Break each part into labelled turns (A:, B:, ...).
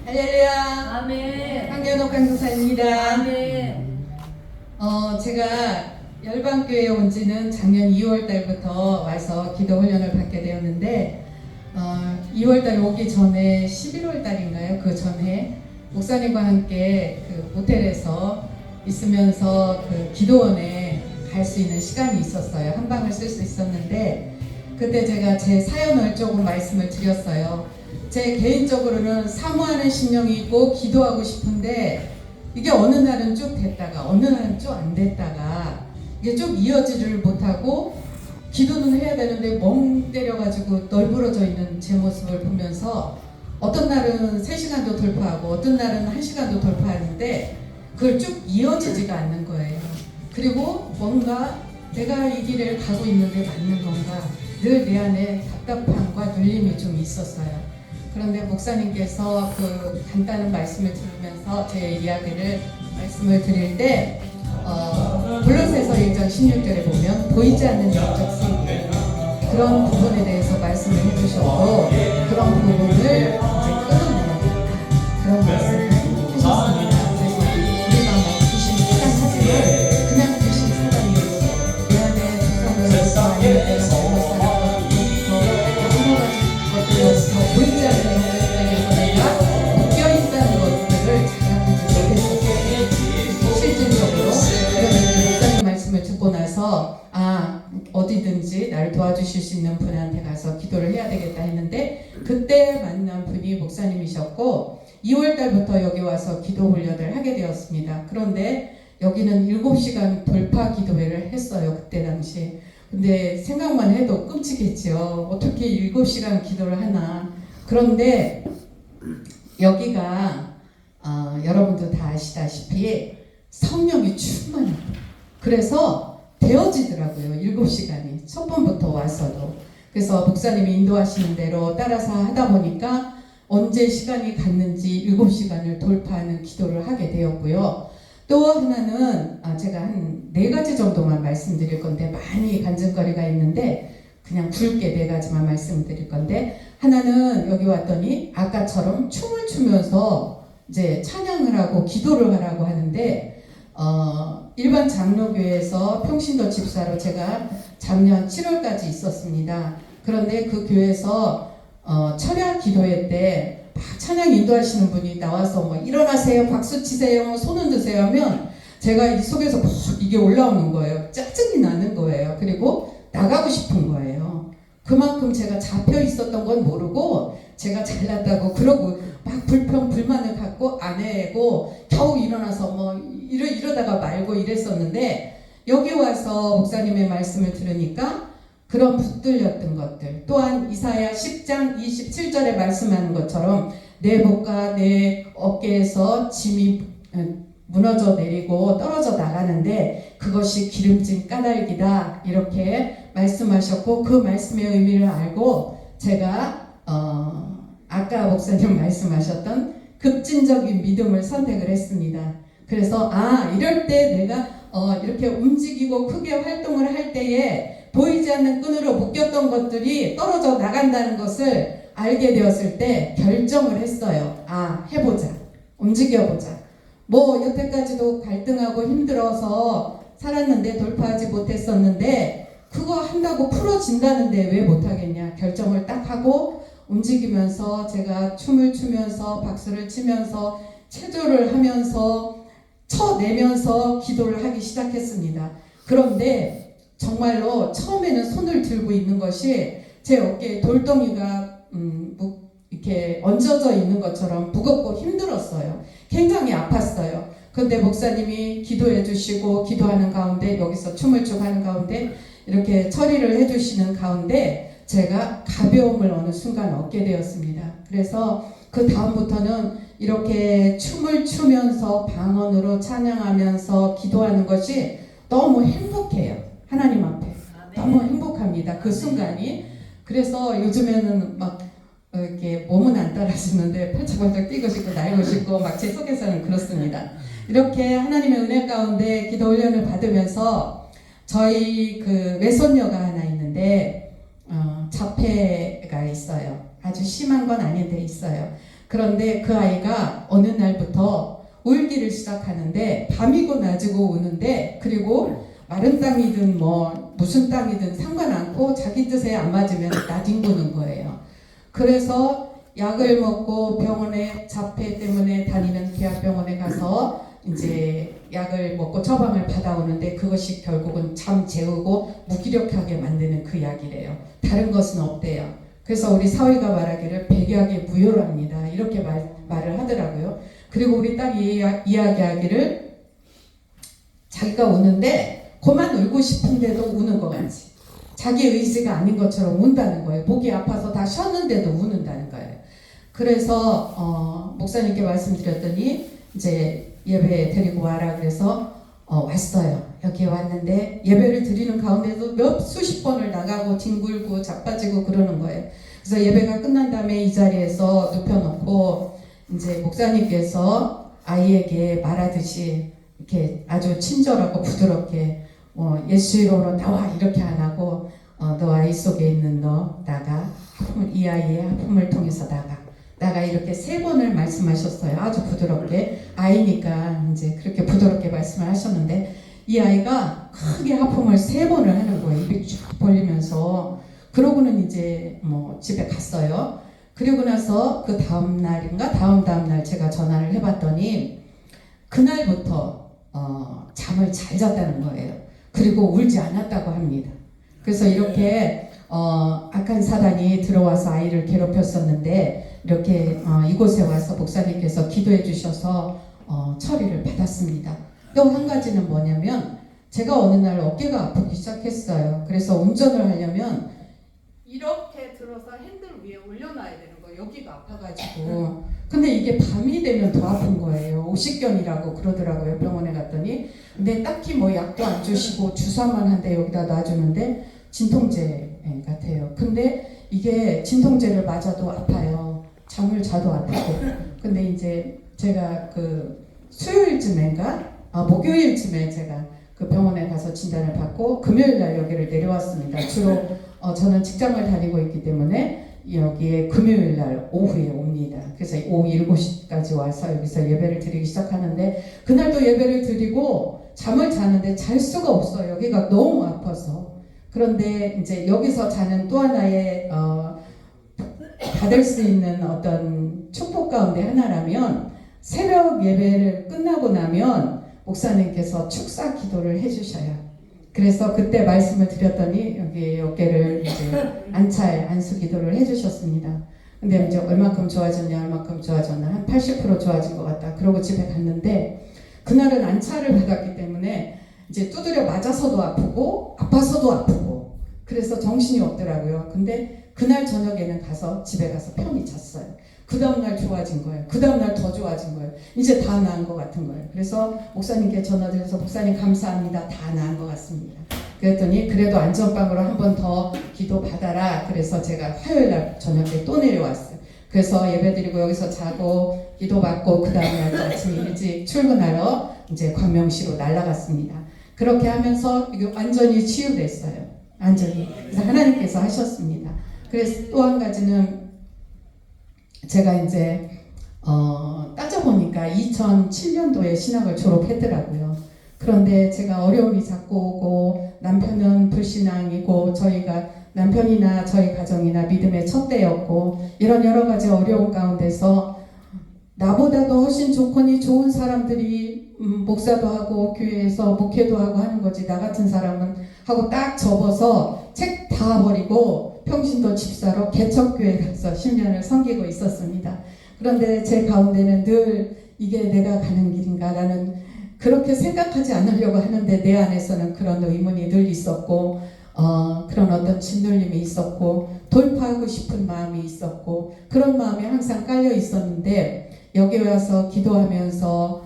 A: 할렐루야.
B: 아멘.
A: 황교옥 강사입니다.
B: 아멘.
A: 제가 열방교회에 온 지는 작년 2월 달부터 와서 기도 훈련을 받게 되었는데 2월 달 오기 전에 11월 달인가요? 그 전에 목사님과 함께 그 모텔에서 있으면서 그 기도원에 갈 수 있는 시간이 있었어요. 한 방을 쓸 수 있었는데 그때 제가 제 사연을 조금 말씀을 드렸어요. 제 개인적으로는 사모하는 심령이 있고 기도하고 싶은데 이게 어느 날은 쭉 됐다가 어느 날은 쭉 안 됐다가 이게 쭉 이어지지를 못하고 기도는 해야 되는데 멍 때려가지고 널브러져 있는 제 모습을 보면서 어떤 날은 3시간도 돌파하고 어떤 날은 1시간도 돌파하는데 그걸 쭉 이어지지가 않는 거예요. 그리고 뭔가 내가 이 길을 가고 있는데 맞는 건가 늘 내 안에 답답함과 눌림이 좀 있었어요. 그런데 목사님께서 그 간단한 말씀을 들으면서 제 이야기를 말씀을 드릴 때 골로새서 1장 16절에 보면 보이지 않는 영적 세계 그런 부분에 대해서 말씀을 해주셨고 그런 부분을 이제 끊어내야 된다 그런 말씀을 해주셨습니다. 그래서 우리가 뭐 귀신 사단 사진을 그냥 귀신 사단이고 내 안에 두성을 해서 아니면 내가 잘못 살았던 여러 가지 것들로서 보이지 않는 영적 세계에서 내가 묶여있다는 것들을 잘 알지 못했었어요. 실질적으로 목사님 말씀을 듣고 나서 어디든지 나를 도와주실 수 있는 분한테 가서 기도를 해야 되겠다 했는데 그때 만난 분이 목사님이셨고 2월 달부터 여기 와서 기도 훈련을 하게 되었습니다. 그런데 여기는 7시간 돌파 기도회를 했어요. 그때 당시. 근데 생각만 해도 끔찍했죠. 어떻게 7시간 기도를 하나. 그런데 여기가 여러분도 다 아시다시피 성령이 충만해요. 그래서 되어지더라고요. 7시간이 첫 번부터 와서도. 그래서 목사님이 인도하시는 대로 따라서 하다 보니까 언제 시간이 갔는지 7시간을 돌파하는 기도를 하게 되었고요. 또 하나는 제가 한 4가지 정도만 말씀드릴 건데 많이 간증거리가 있는데 그냥 굵게 4가지만 말씀드릴 건데 하나는 여기 왔더니 아까처럼 춤을 추면서 이제 찬양을 하고 기도를 하라고 하는데 일반 장로교회에서 평신도 집사로 제가 작년 7월까지 있었습니다. 그런데 그 교회에서 철야 기도회 때 막 찬양 인도하시는 분이 나와서 뭐 일어나세요, 박수 치세요, 손 흔드세요 하면 제가 이 속에서 막 이게 올라오는 거예요. 짜증이 나는 거예요. 그리고 나가고 싶은 거예요. 그만큼 제가 잡혀 있었던 건 모르고 제가 잘났다고 그러고 막 불만을 갖고 안 해고 겨우 일어나서 뭐 이러다가 말고 이랬었는데 여기 와서 목사님의 말씀을 들으니까 그런 붙들렸던 것들 또한 이사야 10장 27절에 말씀하는 것처럼 내 목과 내 어깨에서 짐이 무너져 내리고 떨어져 나가는데 그것이 기름진 까닭이다 이렇게 말씀하셨고 그 말씀의 의미를 알고 제가 아까 목사님 말씀하셨던 급진적인 믿음을 선택을 했습니다. 그래서 이럴 때 내가 이렇게 움직이고 크게 활동을 할 때에 보이지 않는 끈으로 묶였던 것들이 떨어져 나간다는 것을 알게 되었을 때 결정을 했어요. 해보자. 움직여보자. 뭐 여태까지도 갈등하고 힘들어서 살았는데 돌파하지 못했었는데 그거 한다고 풀어진다는데 왜 못하겠냐. 결정을 딱 하고 움직이면서 제가 춤을 추면서 박수를 치면서 체조를 하면서 쳐내면서 기도를 하기 시작했습니다. 그런데 정말로 처음에는 손을 들고 있는 것이 제 어깨에 돌덩이가 이렇게 얹어져 있는 것처럼 무겁고 힘들었어요. 굉장히 아팠어요. 근데 목사님이 기도해 주시고 기도하는 가운데 여기서 춤을 쭉 하는 가운데 이렇게 처리를 해 주시는 가운데 제가 가벼움을 어느 순간 얻게 되었습니다. 그래서 그 다음부터는 이렇게 춤을 추면서 방언으로 찬양하면서 기도하는 것이 너무 행복해요. 하나님 앞에 너무 행복합니다. 그 순간이. 그래서 요즘에는 막 이렇게 몸은 안 따라주는데 팔짝팔짝 뛰고 싶고 날고 싶고 막 제 속에서는 그렇습니다. 이렇게 하나님의 은혜 가운데 기도 훈련을 받으면서 저희 그 외손녀가 하나 있는데 자폐가 있어요. 아주 심한 건 아닌데 있어요. 그런데 그 아이가 어느 날부터 울기를 시작하는데 밤이고 낮이고 우는데 그리고 마른 땅이든 뭐 무슨 땅이든 상관 않고 자기 뜻에 안 맞으면 나뒹구는 거예요. 그래서 약을 먹고 병원에 자폐 때문에 다니는 대학병원에 가서 이제 약을 먹고 처방을 받아오는데 그것이 결국은 잠 재우고 무기력하게 만드는 그 약이래요. 다른 것은 없대요. 그래서 우리 사위가 말하기를 백약의 무효랍니다. 이렇게 말을 하더라고요. 그리고 우리 딸이 이야기하기를 자기가 우는데 그만 울고 싶은데도 우는 것 같지. 자기 의지가 아닌 것처럼 운다는 거예요. 목이 아파서 다 쉬었는데도 우는다는 거예요. 그래서 목사님께 말씀드렸더니 이제 예배 데리고 와라 그래서 왔어요. 여기에 왔는데 예배를 드리는 가운데도 몇 수십 번을 나가고 뒹굴고 자빠지고 그러는 거예요. 그래서 예배가 끝난 다음에 이 자리에서 눕혀놓고 이제 목사님께서 아이에게 말하듯이 이렇게 아주 친절하고 부드럽게 예수 이름으로 나와 이렇게 안 하고 너 아이 속에 있는 너 나가 이 아이의 아픔을 통해서 나가 이렇게 3번을 말씀하셨어요. 아주 부드럽게 아이니까 이제 그렇게 부드럽게 말씀을 하셨는데 이 아이가 크게 아픔을 3번을 하는 거예요. 입이 쭉 벌리면서. 그러고는 이제 뭐 집에 갔어요. 그리고 나서 그 다음 날인가 다음 날 제가 전화를 해봤더니 그날부터 잠을 잘 잤다는 거예요. 그리고 울지 않았다고 합니다. 그래서 이렇게 악한 사단이 들어와서 아이를 괴롭혔었는데 이렇게 이곳에 와서 목사님께서 기도해 주셔서 처리를 받았습니다. 또 한 가지는 뭐냐면 제가 어느 날 어깨가 아프기 시작했어요. 그래서 운전을 하려면 이렇게 들어서 핸들 위에 올려놔야 되는 거예요. 여기가 아파가지고. 근데 이게 밤이 되면 더 아픈 거예요. 오십견이라고 그러더라고요. 병원에 갔더니. 근데 딱히 뭐 약도 안 주시고 주사만 한 대 여기다 놔주는데 진통제 같아요. 근데 이게 진통제를 맞아도 아파요. 잠을 자도 아프고. 근데 이제 제가 그 수요일쯤인가? 목요일쯤에 제가 그 병원에 가서 진단을 받고 금요일날 여기를 내려왔습니다. 주로 저는 직장을 다니고 있기 때문에 여기에 금요일날 오후에 옵니다. 그래서 오후 7시까지 와서 여기서 예배를 드리기 시작하는데 그날도 예배를 드리고 잠을 자는데 잘 수가 없어요. 여기가 너무 아파서. 그런데 이제 여기서 자는 또 하나의 받을 수 있는 어떤 축복 가운데 하나라면 새벽 예배를 끝나고 나면 목사님께서 축사 기도를 해주셔요. 그래서 그때 말씀을 드렸더니 여기 어깨를 이제 안수 기도를 해주셨습니다. 근데 이제 얼마큼 좋아졌냐 한 80% 좋아진 것 같다. 그러고 집에 갔는데 그날은 안차를 받았기 때문에 이제 두드려 맞아서도 아프고 아파서도 아프고 그래서 정신이 없더라고요. 근데 그날 저녁에는 가서 집에 가서 편히 잤어요. 그 다음날 좋아진 거예요. 그 다음날 더 좋아진 거예요. 이제 다 나은 것 같은 거예요. 그래서 목사님께 전화드려서 목사님 감사합니다. 다 나은 것 같습니다. 그랬더니 그래도 안전방으로 한 번 더 기도 받아라. 그래서 제가 화요일날 저녁에 또 내려왔어요. 그래서 예배드리고 여기서 자고 기도 받고 그 다음날 아침 일찍 출근하러 이제 광명시로 날아갔습니다. 그렇게 하면서 이게 완전히 치유됐어요. 완전히. 그래서 하나님께서 하셨습니다. 그래서 또 한 가지는 제가 이제 따져보니까 2007년도에 신학을 졸업했더라고요. 그런데 제가 어려움이 자꾸 오고 남편은 불신앙이고 저희가 남편이나 저희 가정이나 믿음의 첫 대였고 이런 여러 가지 어려움 가운데서 나보다도 훨씬 조건이 좋은 사람들이 목사도 하고 교회에서 목회도 하고 하는 거지 나 같은 사람은 하고 딱 접어서 책 다 버리고 평신도 집사로 개척교회 가서 10년을 섬기고 있었습니다. 그런데 제 가운데는 늘 이게 내가 가는 길인가 라는 그렇게 생각하지 않으려고 하는데 내 안에서는 그런 의문이 늘 있었고 그런 어떤 짓눌림이 있었고 돌파하고 싶은 마음이 있었고 그런 마음이 항상 깔려 있었는데 여기 와서 기도하면서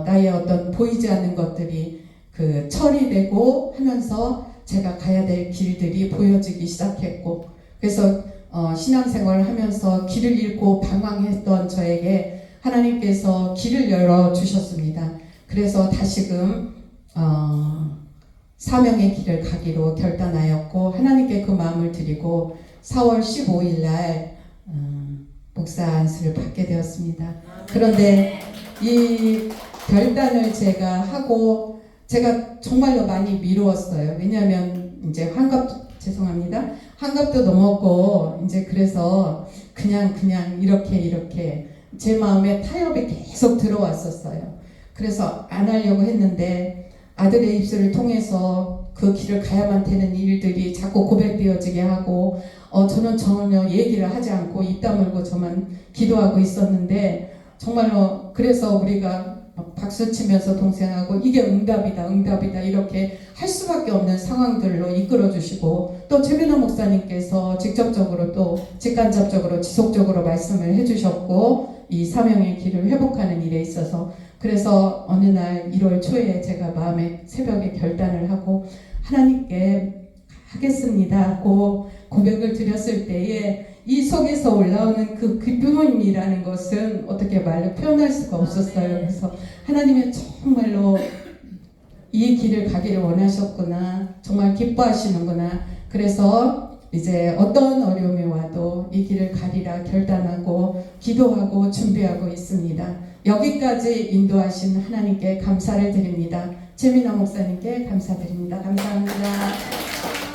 A: 나의 어떤 보이지 않는 것들이 그 처리되고 하면서 제가 가야 될 길들이 보여지기 시작했고 그래서 신앙생활을 하면서 길을 잃고 방황했던 저에게 하나님께서 길을 열어주셨습니다. 그래서 다시금 사명의 길을 가기로 결단하였고 하나님께 그 마음을 드리고 4월 15일 날 목사 안수를 받게 되었습니다. 그런데 이 결단을 제가 하고 제가 정말로 많이 미루었어요. 왜냐하면 이제 죄송합니다. 환갑도 넘었고 이제 그래서 그냥 이렇게 제 마음에 타협이 계속 들어왔었어요. 그래서 안 하려고 했는데 아들의 입술을 통해서 그 길을 가야만 되는 일들이 자꾸 고백되어지게 하고 저는 전혀 얘기를 하지 않고 입 다물고 저만 기도하고 있었는데 정말로 그래서 우리가 박수 치면서 동생하고 이게 응답이다 이렇게 할 수밖에 없는 상황들로 이끌어 주시고 또 최민호 목사님께서 직접적으로 또 직간접적으로 지속적으로 말씀을 해주셨고 이 사명의 길을 회복하는 일에 있어서 그래서 어느 날 1월 초에 제가 마음에 새벽에 결단을 하고 하나님께 하겠습니다 고 고백을 드렸을 때에 이 속에서 올라오는 그 기쁨이라는 것은 어떻게 말로 표현할 수가 없었어요. 그래서 하나님은 정말로 이 길을 가기를 원하셨구나. 정말 기뻐하시는구나. 그래서 이제 어떤 어려움이 와도 이 길을 가리라 결단하고 기도하고 준비하고 있습니다. 여기까지 인도하신 하나님께 감사를 드립니다. 최민호 목사님께 감사드립니다. 감사합니다.